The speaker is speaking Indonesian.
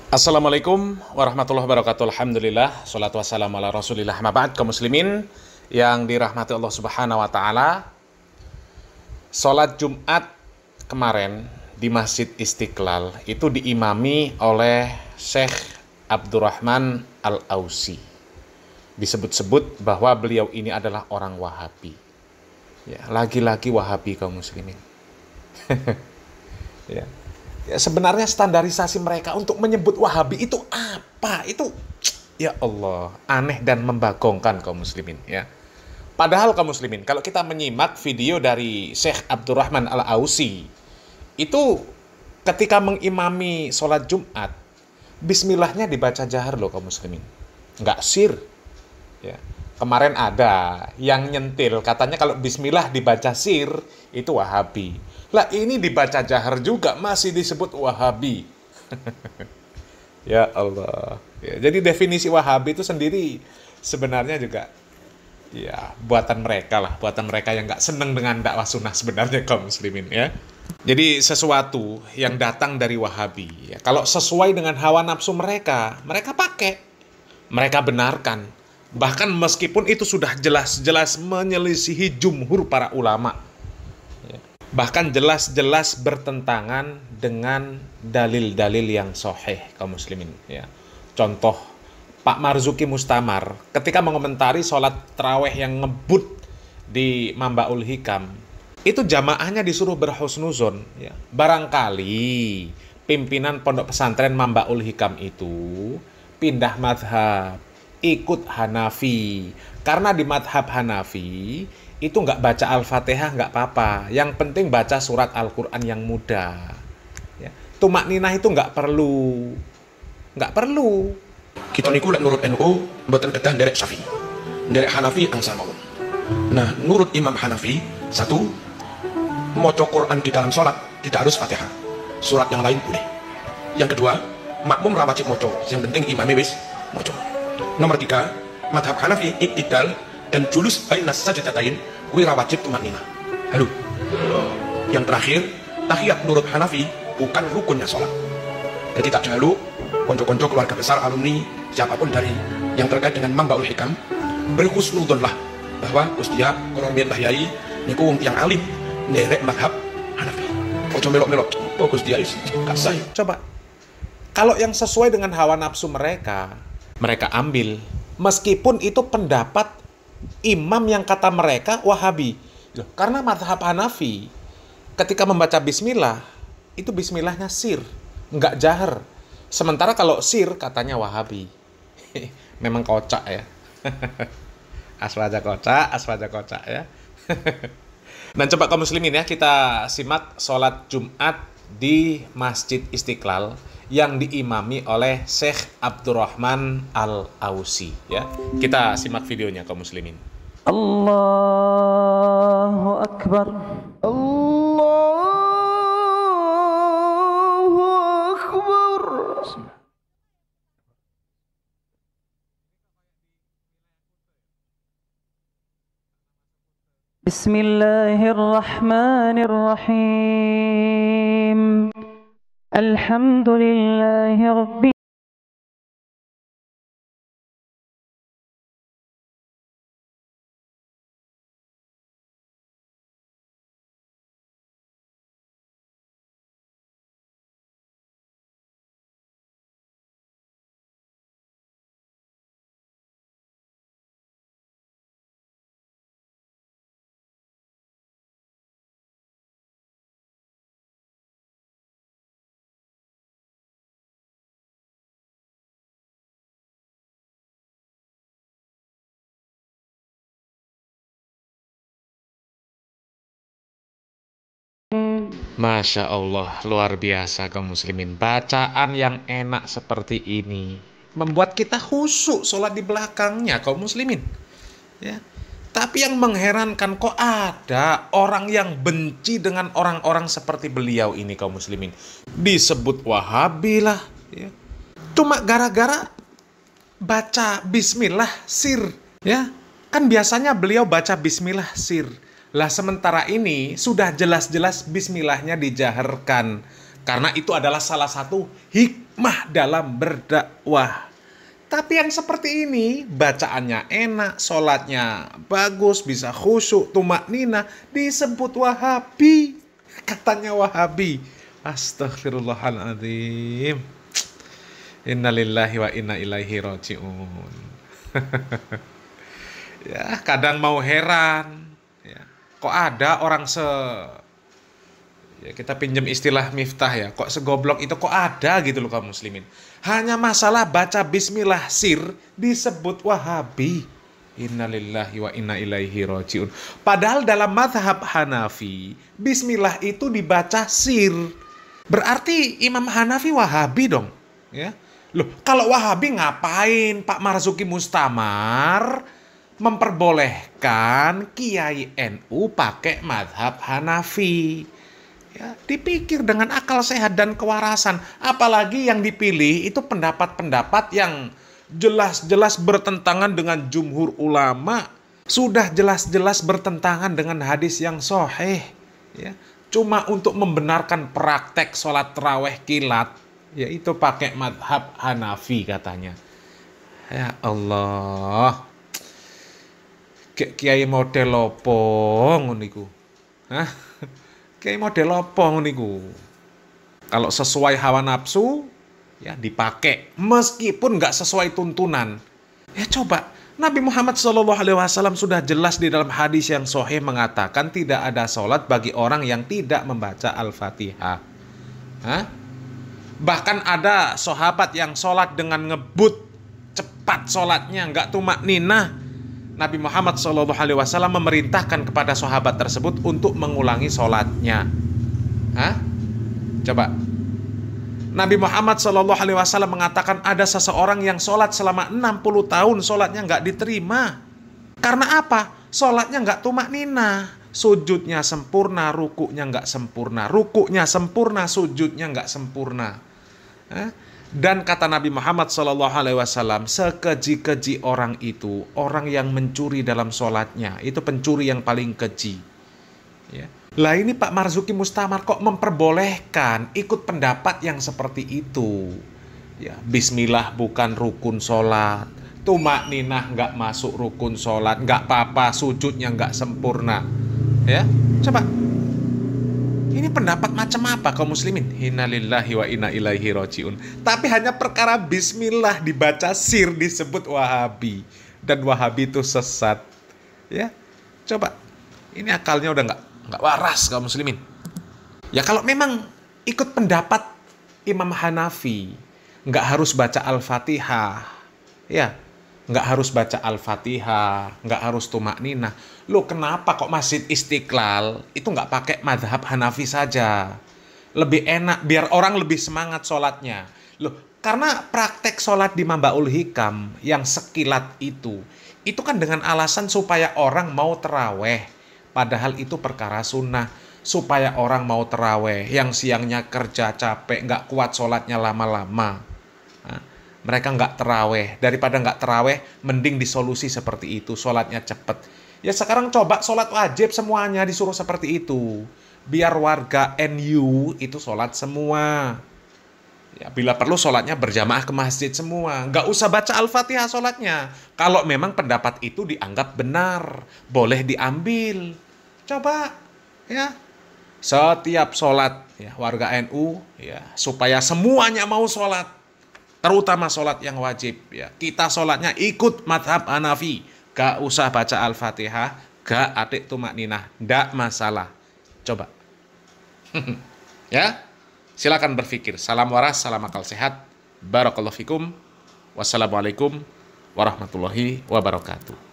Assalamualaikum warahmatullahi wabarakatuh. Alhamdulillah, salatu wassalamu ala rasulillah. Ma'ba'd, kaum muslimin yang dirahmati Allah subhanahu wa ta'ala. Sholat Jumat kemarin di Masjid Istiqlal itu diimami oleh Syekh Abdurrahman Al-Ausi. Disebut-sebut bahwa beliau ini adalah orang Wahabi. Ya, lagi-lagi Wahabi kaum muslimin. Ya. Ya, sebenarnya standarisasi mereka untuk menyebut Wahabi itu apa? Itu ya Allah, aneh dan membagongkan kaum muslimin ya. Padahal kaum muslimin, kalau kita menyimak video dari Syekh Abdurrahman Al-Ausi, itu ketika mengimami sholat Jumat, bismillahnya dibaca jahar loh kaum muslimin. Nggak sir. Ya. Kemarin ada yang nyentil, katanya kalau bismillah dibaca sir, itu Wahabi. Lah ini dibaca jahar juga masih disebut Wahabi. Ya Allah. Ya, jadi definisi Wahabi itu sendiri sebenarnya juga ya buatan mereka lah, buatan mereka yang nggak seneng dengan dakwah sunnah sebenarnya kaum muslimin ya. Jadi sesuatu yang datang dari Wahabi, ya, kalau sesuai dengan hawa nafsu mereka, mereka pakai, mereka benarkan. Bahkan meskipun itu sudah jelas-jelas menyelisihi jumhur para ulama. Bahkan jelas-jelas bertentangan dengan dalil-dalil yang sahih kaum muslimin ya. Contoh Pak Marzuki Mustamar ketika mengomentari sholat tarawih yang ngebut di Mambaul Hikam, itu jamaahnya disuruh berhusnuzon ya. Barangkali pimpinan pondok pesantren Mambaul Hikam itu pindah madhab, ikut Hanafi, karena di madhab Hanafi itu nggak baca Al-Fatihah nggak apa-apa. Yang penting baca surat Al-Quran yang mudah. Ya. Tumak ninah itu nggak perlu. Nggak perlu. Kita niku lek nurut NU mboten kedah nderek Syafi'i. Nderek Hanafi angsal mawon. Nah, nurut Imam Hanafi, satu, maca Quran di dalam sholat tidak harus Fatihah. Surat yang lain boleh. Yang kedua, makmum ra wajib maca, yang penting imame wis maca. Nomor tiga, madhab Hanafi iktidal dan julus bainas sajdatain kuwi ra wajib tumanina. Halo. Yang terakhir, tahiyat nurut Hanafi bukan rukunnya sholat. Jadi tak dahulu konco-konco keluarga besar alumni siapapun dari yang terkait dengan Mambaul Hikam berhusnudon lah bahwa Ustia Koromien Tahyai niku wong yang alim nderek madhab Hanafi. Ojo melok-melok. Oh Ustia is kasai. Coba. Kalau yang sesuai dengan hawa nafsu mereka, mereka ambil. Meskipun itu pendapat imam yang kata mereka Wahabi. Loh, karena madhab Hanafi ketika membaca bismillah itu bismillahnya sir, nggak jahar. Sementara kalau sir katanya Wahabi. Memang kocak ya. Aswaja kocak ya. Dan coba kaum muslimin ya, kita simak sholat Jumat di Masjid Istiqlal yang diimami oleh Syekh Abdurrahman Al-Ausi ya. Kita simak videonya kaum muslimin. Allahu Akbar. Allahu Akbar. Bismillahirrahmanirrahim. Alhamdulillahi Rabbil Masya Allah, luar biasa kaum muslimin. Bacaan yang enak seperti ini membuat kita khusyuk sholat di belakangnya kaum muslimin ya. Tapi yang mengherankan, kok ada orang yang benci dengan orang-orang seperti beliau ini kaum muslimin. Disebut Wahabi lah ya. Cuma gara-gara baca bismillah sir ya. Kan biasanya beliau baca bismillah sir. Lah sementara ini sudah jelas-jelas bismillahnya dijaharkan. Karena itu adalah salah satu hikmah dalam berdakwah. Tapi yang seperti ini, bacaannya enak, sholatnya bagus, bisa khusyuk, tumakninah, disebut Wahabi. Katanya Wahabi. Astaghfirullahaladzim. Innalillahi wa inna ilaihi raji'un. Ya, kadang mau heran. Ya, kok ada orang ya kita pinjam istilah Miftah ya, kok segoblok itu kok ada gitu loh kaum muslimin. Hanya masalah baca bismillah sir disebut Wahabi. Innalillahi wa inna ilaihi raji'un. Padahal dalam mazhab Hanafi, bismillah itu dibaca sir. Berarti Imam Hanafi Wahabi dong, ya. Loh, kalau Wahabi ngapain Pak Marzuki Mustamar memperbolehkan Kiai NU pakai mazhab Hanafi? Ya, dipikir dengan akal sehat dan kewarasan. Apalagi yang dipilih itu pendapat-pendapat yang jelas-jelas bertentangan dengan jumhur ulama. Sudah jelas-jelas bertentangan dengan hadis yang sahih. Ya, cuma untuk membenarkan praktek sholat tarawih kilat, yaitu pakai mazhab Hanafi katanya. Ya Allah. Kiai model opo ngono iku? Hah? Kiai model apa niku? Kalau sesuai hawa nafsu, ya dipakai. Meskipun nggak sesuai tuntunan. Ya coba, Nabi Muhammad SAW sudah jelas di dalam hadis yang sahih mengatakan tidak ada sholat bagi orang yang tidak membaca Al-Fatihah. Hah? Bahkan ada sahabat yang sholat dengan ngebut, cepat sholatnya, nggak tumakninah. Nabi Muhammad SAW memerintahkan kepada sahabat tersebut untuk mengulangi sholatnya. Hah? Coba. Nabi Muhammad SAW mengatakan ada seseorang yang sholat selama 60 tahun sholatnya nggak diterima. Karena apa? Sholatnya nggak tumakninah. Sujudnya sempurna, rukuknya nggak sempurna. Rukuknya sempurna, sujudnya nggak sempurna. Hah? Dan kata Nabi Muhammad SAW, sekeji-keji orang itu, orang yang mencuri dalam sholatnya, itu pencuri yang paling keji. Ya. Lah ini Pak Marzuki Mustamar kok memperbolehkan ikut pendapat yang seperti itu. Ya, bismillah bukan rukun sholat, tumakninah nggak masuk rukun sholat, nggak apa-apa, sujudnya nggak sempurna. Ya, coba. Ini pendapat macam apa kaum muslimin? Innalillahi wa inna ilaihi raji'un. Tapi hanya perkara bismillah dibaca sir disebut Wahabi. Dan Wahabi itu sesat. Ya, coba. Ini akalnya udah nggak waras kaum muslimin. Ya kalau memang ikut pendapat Imam Hanafi, nggak harus baca Al-Fatihah. Ya, nggak harus baca Al-Fatihah, nggak harus tumakninah. Loh kenapa kok Masjid Istiqlal itu nggak pakai mazhab Hanafi saja? Lebih enak, biar orang lebih semangat sholatnya. Loh, karena praktek sholat di Mambaul Hikam yang sekilat itu kan dengan alasan supaya orang mau terawih. Padahal itu perkara sunnah. Supaya orang mau terawih, yang siangnya kerja capek, nggak kuat sholatnya lama-lama. Mereka nggak terawih. Daripada nggak terawih, mending disolusi seperti itu, sholatnya cepet. Ya sekarang coba sholat wajib semuanya disuruh seperti itu. Biar warga NU itu sholat semua. Ya, bila perlu sholatnya berjamaah ke masjid semua. Nggak usah baca Al-Fatihah sholatnya. Kalau memang pendapat itu dianggap benar, boleh diambil. Coba ya. Setiap sholat ya, warga NU ya, supaya semuanya mau sholat. Terutama sholat yang wajib. Ya. Kita sholatnya ikut mazhab Hanafi. Gak usah baca Al-Fatihah, gak atik tumakninah, ndak masalah. Coba. Ya, silakan berpikir. Salam waras, salam akal sehat. Barakallahu fikum. Wassalamualaikum warahmatullahi wabarakatuh.